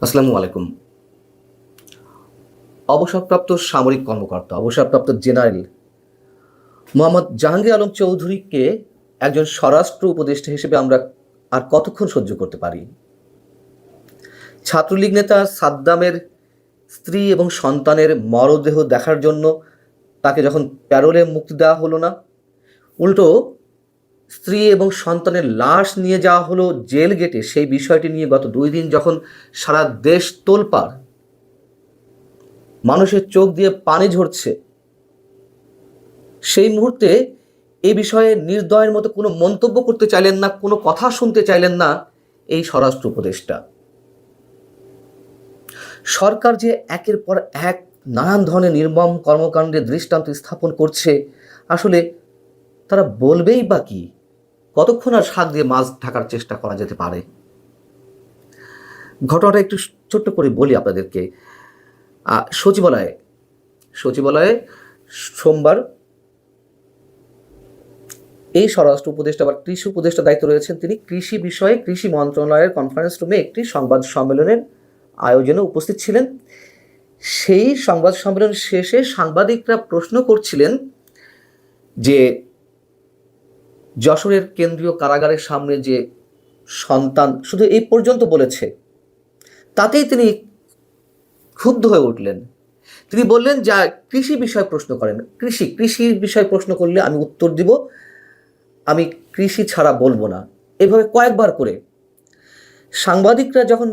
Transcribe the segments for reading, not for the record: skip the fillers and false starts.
আসসালামু আলাইকুম। অবসরপ্রাপ্ত সামরিক কর্মকর্তা, অবসরপ্রাপ্ত জেনারেল মোহাম্মদ জাহাঙ্গীর আলম চৌধুরীকে একজন স্বরাষ্ট্র উপদেষ্টা হিসেবে আমরা আর কতক্ষণ সহ্য করতে পারি? ছাত্রলীগ নেতা সাদ্দামের স্ত্রী এবং সন্তানের মরদেহ দেখার জন্য তাকে যখন প্যারোলে মুক্তি দেওয়া হলো না, উল্টো স্ত্রী এবং সন্তানের লাশ নিয়ে যাওয়া হলো জেল গেটে। সেই বিষয়টি নিয়ে গত 2 দিন যখন সারা দেশ তোলপাড়, মানুষের চোখ দিয়ে পানি ঝরছে, সেই মুহূর্তে এই বিষয়ে নির্দয়ের মতো কোনো মন্তব্য করতে চাইলেন না, কোনো কথা শুনতে চাইলেন না এই স্বরাষ্ট্র উপদেষ্টা। সরকার যে একের পর এক নানান ধরনের নির্মম কর্মকাণ্ডের দৃষ্টান্ত স্থাপন করছে, আসলে তারা বলবেই বা কি? কতক্ষণ আর শাক দিয়ে মাছ ঢাকার চেষ্টা করা যেতে পারে? ঘটনাটা একটু ছোট্ট করে বলি আপনাদেরকে। সচিবালয়ে সোমবার এই স্বরাষ্ট্র উপদেষ্টা বা কৃষি উপদেষ্টা দায়িত্ব রয়েছেন তিনি, কৃষি বিষয়ে কৃষি মন্ত্রণালয়ের কনফারেন্স রুমে একটি সংবাদ সম্মেলনের আয়োজনে উপস্থিত ছিলেন। সেই সংবাদ সম্মেলন শেষে সাংবাদিকরা প্রশ্ন করছিলেন যে যশোরের কেন্দ্রীয় কারাগারের সামনে যে সন্তান শুধু এই পর্যন্ত বলেছে, তাতেই তিনি ক্ষুব্ধ হয়ে উঠলেন। তিনি বললেন, যা কৃষি বিষয়ে প্রশ্ন করেন, কৃষির বিষয়ে প্রশ্ন করলে আমি উত্তর দিব, আমি কৃষি ছাড়া বলবো না। এভাবে কয়েকবার করে সাংবাদিকরা যখন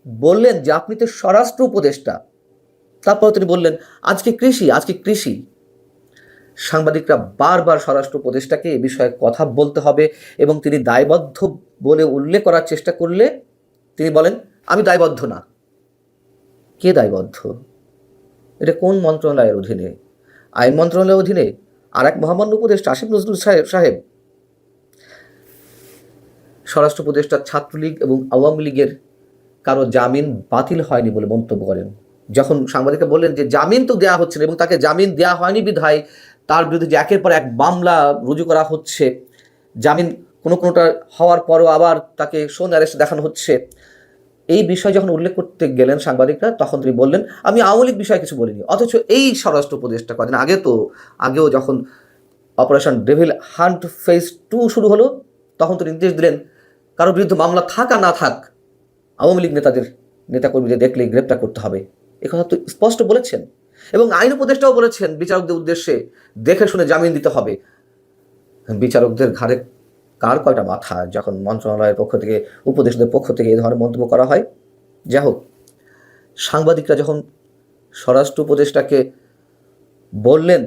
বললেন যে আপনি তো স্বরাষ্ট্র উপদেষ্টা, তারপর তিনি বললেন আজকে কৃষি। সাংবাদিকরা বারবার স্বরাষ্ট্র উপদেষ্টাকে এ বিষয়ে কথা বলতে হবে এবং তিনি দায়বদ্ধ বলে উল্লেখ করার চেষ্টা করলে তিনি বলেন আমি দায়বদ্ধ না। কে দায়বদ্ধ? এটা কোন মন্ত্রণালয়ের অধীনে? আইন মন্ত্রণালয়ের অধীনে আর এক মহামান্য উপদেষ্টা আসিফ নজরুল সাহেব। স্বরাষ্ট্র উপদেষ্টা ছাত্রলীগ এবং আওয়ামী লীগের কারো জামিন বাতিল হয়নি বলে মন্তব্য করেন। যখন সাংবাদিকরা বললেন যে জামিন তো দেওয়া হচ্ছে না এবং তাকে জামিন দেওয়া হয়নি বিধায় তার বিরুদ্ধে যে একের পর এক মামলা রুজু করা হচ্ছে, জামিন কোনোটা হওয়ার পরও আবার তাকে শোন অ্যারেস্ট দেখানো হচ্ছে, এই বিষয় যখন উল্লেখ করতে গেলেন সাংবাদিকরা, তখন তিনি বললেন আমি আওয়ামী লীগ বিষয়ে কিছু বলিনি। অথচ এই স্বরাষ্ট্র উপদেষ্টা কদিন আগেও যখন অপারেশন ডেভিল হান্ট ফেজ 2 শুরু হলো, তখন তো নির্দেশ দিলেন কারোর বিরুদ্ধে মামলা থাক আর না থাক, আওয়ামী লীগ নেতাকর্মীদের দেখলেই গ্রেপ্তার করতে হবে। এ কথা তো স্পষ্ট বলেছেন। এবং আইন উপদেষ্টাও বলেছেন বিচারকদের উদ্দেশ্যে দেখে শুনে জামিন দিতে হবে। বিচারকদের ঘাড়ে কার কয়টা মাথা যখন মন্ত্রণালয়ের পক্ষ থেকে, উপদেষ্টাদের পক্ষ থেকে এই ধরনের মন্তব্য করা হয়? যাই হোক, সাংবাদিকরা যখন স্বরাষ্ট্র উপদেষ্টাকে বললেন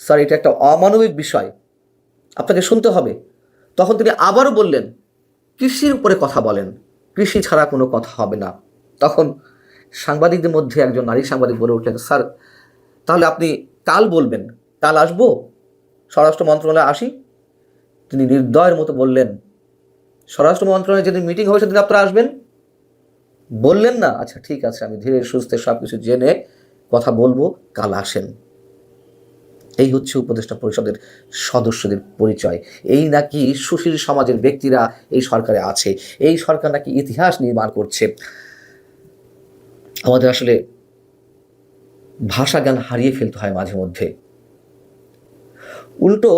স্যার এটা একটা অমানবিক বিষয়, আপনাকে শুনতে হবে, তখন তিনি আবারও বললেন কৃষির উপরে কথা বলেন, কৃষি ছাড়া কোনো কথা হবে না। তখন সাংবাদিকদের মধ্যে একজন নারী সাংবাদিক বলে উঠলেন, স্যার তাহলে আপনি কাল বলবেন, কাল আসবো, স্বরাষ্ট্র মন্ত্রণালয়ে আসি? তিনি নির্দয়ের মতো বললেন স্বরাষ্ট্র মন্ত্রণালয়ে যেদিন মিটিং হবে সেদিন আপনারা আসবেন? বললেন না, আচ্ছা ঠিক আছে, আমি ধীরে সুস্থে সব কিছু জেনে কথা বলবো, কাল আসেন। এই হচ্ছে উপদেষ্টা পরিষদের সদস্যদের পরিচয়। এই নাকি সুশীল সমাজের ব্যক্তিরা এই সরকারে আছে, এই সরকার নাকি ইতিহাস নির্মাণ করছে। আমাদের আসলে ভাষা জ্ঞান হারিয়ে ফেলতে হয় মাঝে মধ্যে। উল্টো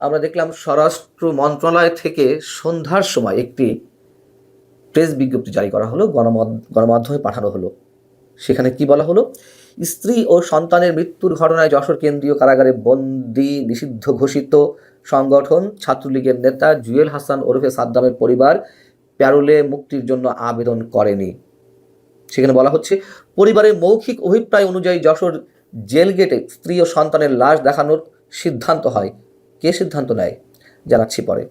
আমরা দেখলাম স্বরাষ্ট্র মন্ত্রণালয় থেকে সন্ধ্যার সময় একটি প্রেস বিজ্ঞপ্তি জারি করা হলো, গণমাধ্যমে পাঠানো হলো। সেখানে কি বলা হলো? স্ত্রী ও সন্তানের মৃত্যুর ঘটনায় যশোর কেন্দ্রীয় কারাগারে বন্দী নিষিদ্ধ ঘোষিত সংগঠন ছাত্রলীগের নেতা জুয়েল হাসান ওরফে সাদ্দামের পরিবার প্যারোলে মুক্তির জন্য আবেদন করেনি। সেখানে বলা হচ্ছে পরিবারের মৌখিক অভিপ্রায় অনুযায়ী যশোর জেল গেটে স্ত্রী ও সন্তানের লাশ দেখানোর সিদ্ধান্ত হয়। কে সিদ্ধান্ত নেয় জানাচ্ছি পরে।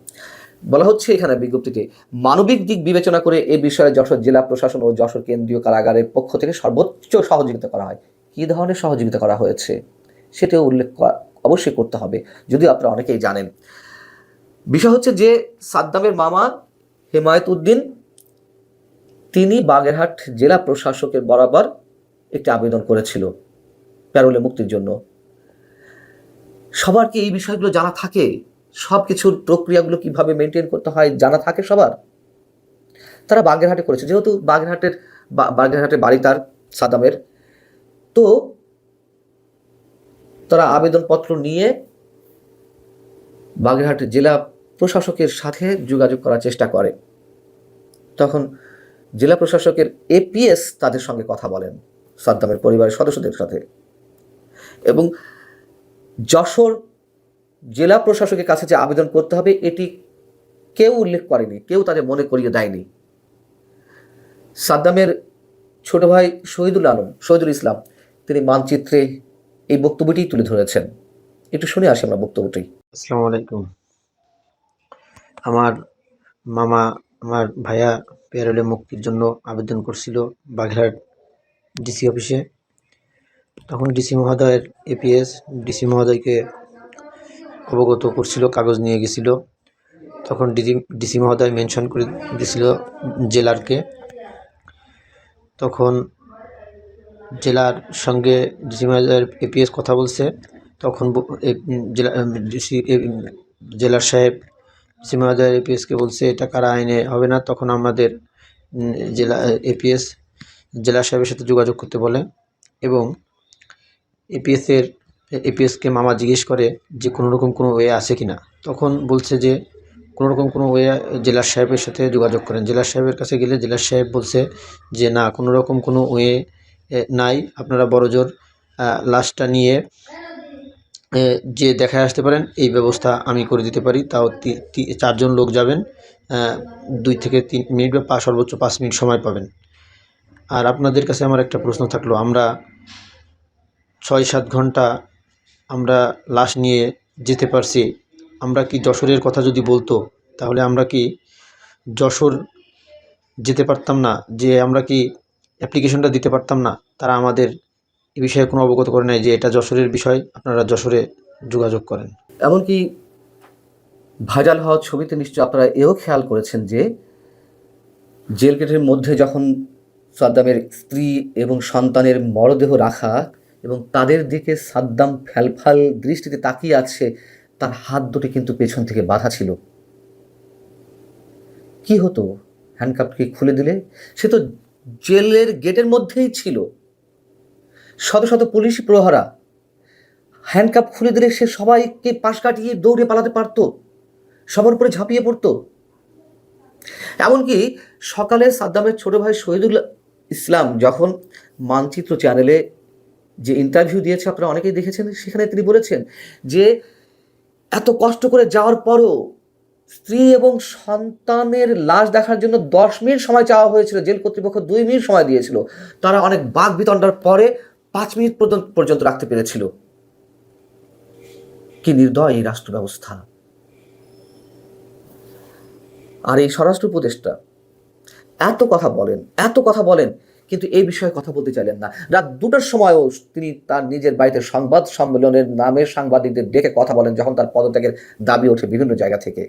বলা হচ্ছে এখানে বিজ্ঞপ্তিতে মানবিক দিক বিবেচনা করে এ বিষয়ে যশোর জেলা প্রশাসন ও যশোর কেন্দ্রীয় কারাগারের পক্ষ থেকে সর্বোচ্চ সহযোগিতা করা হয়। কী ধরনের সহযোগিতা করা হয়েছে সেটাও উল্লেখ অবশ্যই করতে হবে, যদিও আপনারা অনেকেই জানেন। বিষয় হচ্ছে যে সাদ্দামের মামা হেমায়েত উদ্দিন তিনি বাগেরহাট জেলা প্রশাসকের বরাবর একটি আবেদন করেছিল প্যারোলে মুক্তির জন্য। সবার কি এই বিষয়গুলো জানা থাকে? সব কিছুর প্রক্রিয়াগুলো কিভাবে মেনটেন করতে হয় জানা থাকে সবার? তারা বাগেরহাটে করেছে, যেহেতু বাগেরহাটের বাগেরহাটে বাড়ি তার সাদ্দামের। তো তারা আবেদনপত্র নিয়ে বাগেরহাট জেলা প্রশাসকের সাথে যোগাযোগ করার চেষ্টা করে। তখন জেলা প্রশাসকের এপিএস তাদের সঙ্গে কথা বলেন, সাদ্দামের পরিবারের সদস্যদের সাথে, এবং যশোর জেলা প্রশাসকের কাছে যে আবেদন করতে হবে এটি কেউ উল্লেখ করেনি, কেউ তাদের মনে করিয়ে দেয়নি। সাদ্দামের ছোট ভাই শহীদুল ইসলাম তিনি মানচিত্রে এই বক্তব্যটি তুলে ধরেছেন। একটু শুনে আসি আমরা বক্তব্যটি। আসসালামু আলাইকুম। আমার মামা, আমার ভাইয়া প্যারোলে মুক্তির জন্য আবেদন করছিল বাগেরহাট ডিসি অফিসে। তখন ডিসি মহোদয়ের এপিএস ডিসি মহোদয়কে অবগত করছিল, কাগজ নিয়ে গেছিল। তখন ডিসি মহোদয় মেনশন করে দিয়েছিল জেলারকে। তখন জেলার সঙ্গে ডিসি মহোদয়ের এপিএস কথা বলছে। তখন জেলা ডিসি জেলার সাহেব ডিসি মহোদয় এপিএসকে বলছে এটা কারা আইনে হবে না। তখন আমাদের জেলা এপিএস জেলা সাহেবের সাথে যোগাযোগ করতে বলে এবং এপিএসকে মামা জিজ্ঞেস করে যে কোনোরকম কোনো ওয়ে আছে কি না। তখন বলছে যে কোনোরকম কোনো ওয়ে, জেলার সাহেবের সাথে যোগাযোগ করেন। জেলার সাহেবের কাছে গেলে জেলার সাহেব বলছে যে না, কোনোরকম কোনো ওয়ে নাই, আপনারা বড়জোর লাশটা নিয়ে যে দেখায় আসতে পারেন, এই ব্যবস্থা আমি করে দিতে পারি। তাও 4জন লোক যাবেন, 2 থেকে 3 মিনিট বা সর্বোচ্চ 5 মিনিট সময় পাবেন। আর আপনাদের কাছে আমার একটা প্রশ্ন থাকলো, আমরা 6-7 ঘন্টা আমরা লাশ নিয়ে যেতে পারছি, আমরা কি যশোরের কথা যদি বলতো তাহলে আমরা কি যশোর যেতে পারতাম না? যে আমরা কি অ্যাপ্লিকেশনটা দিতে পারতাম না? তারা আমাদের এ বিষয়ে কোনো অবগত করে নাই যে এটা যশোরের বিষয়, আপনারা যশোরে যোগাযোগ করেন। এমনকি ভাইরাল হওয়া ছবিতে নিশ্চয়ই আপনারা এও খেয়াল করেছেন যে জেল গেটের মধ্যে যখন সাদ্দামের স্ত্রী এবং সন্তানের মরদেহ রাখা এবং তাদের দিকে সাদ্দাম ফ্যালফাল দৃষ্টিতে তাকিয়ে আছে, তার হাত দুটি কিন্তু পেছন থেকে বাঁধা ছিল। কি হতো হ্যান্ডকাপকে খুলে দিলে? সে তো জেলের গেটের মধ্যেই ছিল, শত শত পুলিশ প্রহরা। হ্যান্ডকাপ খুলে দিলে সে সবাইকে পাশ কাটিয়ে দৌড়ে পালাতে পারত, সবার উপরে ঝাঁপিয়ে পড়তো। এমনকি সকালে সাদ্দামের ছোট ভাই শহীদুল ইসলাম যখন মানচিত্র চ্যানেলে যে ইন্টারভিউ দিয়েছে আপনারা অনেকেই দেখেছেন, সেখানে তিনি বলেছেন যে এত কষ্ট করে যাওয়ার পরও স্ত্রী এবং সন্তানের লাশ দেখার জন্য 10 মিনিট সময় চাওয়া হয়েছিল, জেল কর্তৃপক্ষ 2 মিনিট সময় দিয়েছিল। তারা অনেক বাক বিতণ্ডার পরে 5 মিনিট পর্যন্ত রাখতে পেরেছিল। কি নির্দয় এই রাষ্ট্র ব্যবস্থা! আর এই স্বরাষ্ট্র উপদেষ্টা এত কথা বলেন, কিন্তু এই বিষয়ে কথা বলতে চাইলেন না। রাত 2টার সময়ও তিনি তার নিজের বাড়িতে সংবাদ সম্মেলনের নামে সাংবাদিকদের ডেকে কথা বলেন, যখন তার পদত্যাগের দাবি ওঠে বিভিন্ন জায়গা থেকে।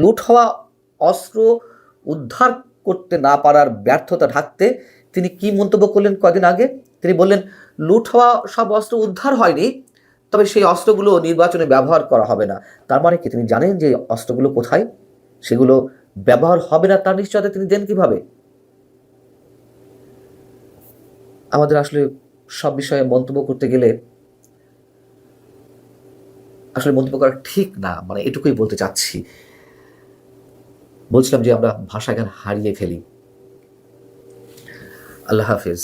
লুট হওয়া অস্ত্র উদ্ধার করতে না পারার ব্যর্থতা ঢাকতে তিনি কি মন্তব্য করলেন কদিন আগে? তিনি বললেন, লুট হওয়া সব অস্ত্র উদ্ধার হয়নি, তবে সেই অস্ত্রগুলো নির্বাচনে ব্যবহার করা হবে না। তার মানে কি তিনি জানেন যে অস্ত্রগুলো কোথায়? সেগুলো ব্যবহার হবে না তার নিশ্চয়তা তিনি দেন কিভাবে? আমাদের আসলে সব বিষয়ে মন্তব্য করতে গেলে আসলে মন্তব্য করা ঠিক না, মানে এটুকুই বলতে চাচ্ছি। বলছিলাম যে আমরা ভাষা জ্ঞান হারিয়ে ফেলি। আল্লাহ হাফিজ।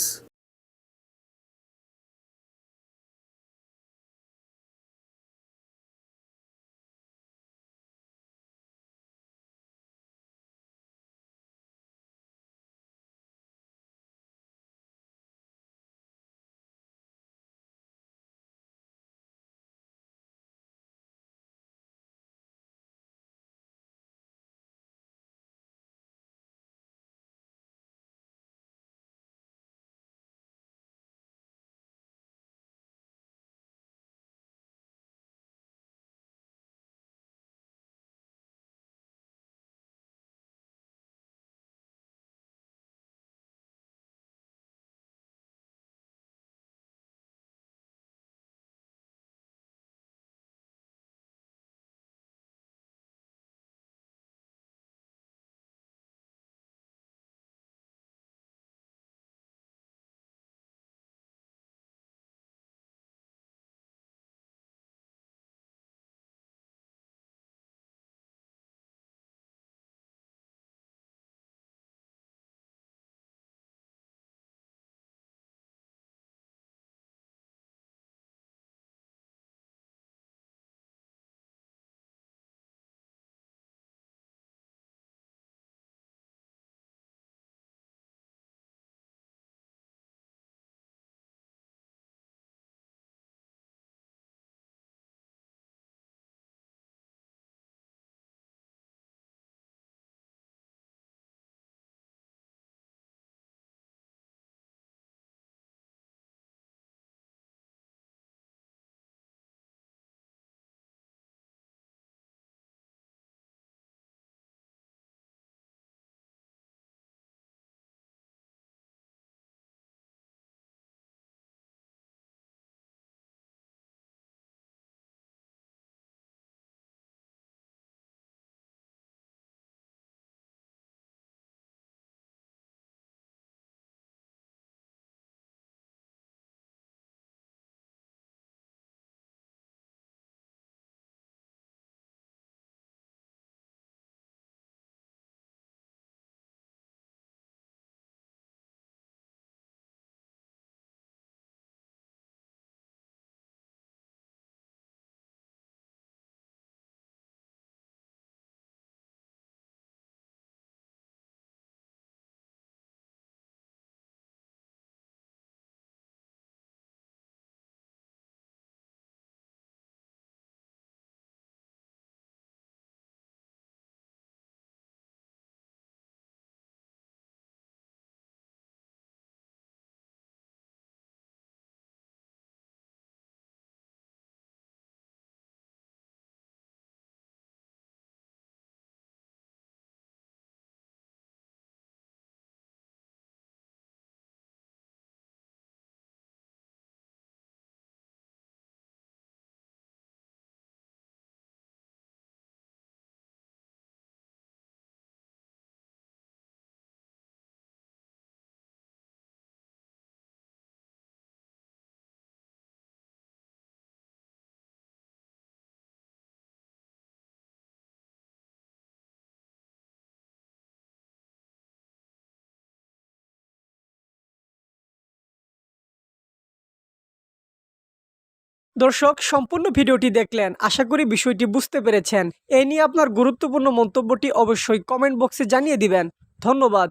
দর্শক, সম্পূর্ণ ভিডিওটি দেখলেন, আশা করি বিষয়টি বুঝতে পেরেছেন। এই নিয়ে আপনার গুরুত্বপূর্ণ মন্তব্যটি অবশ্যই কমেন্ট বক্সে জানিয়ে দিবেন। ধন্যবাদ।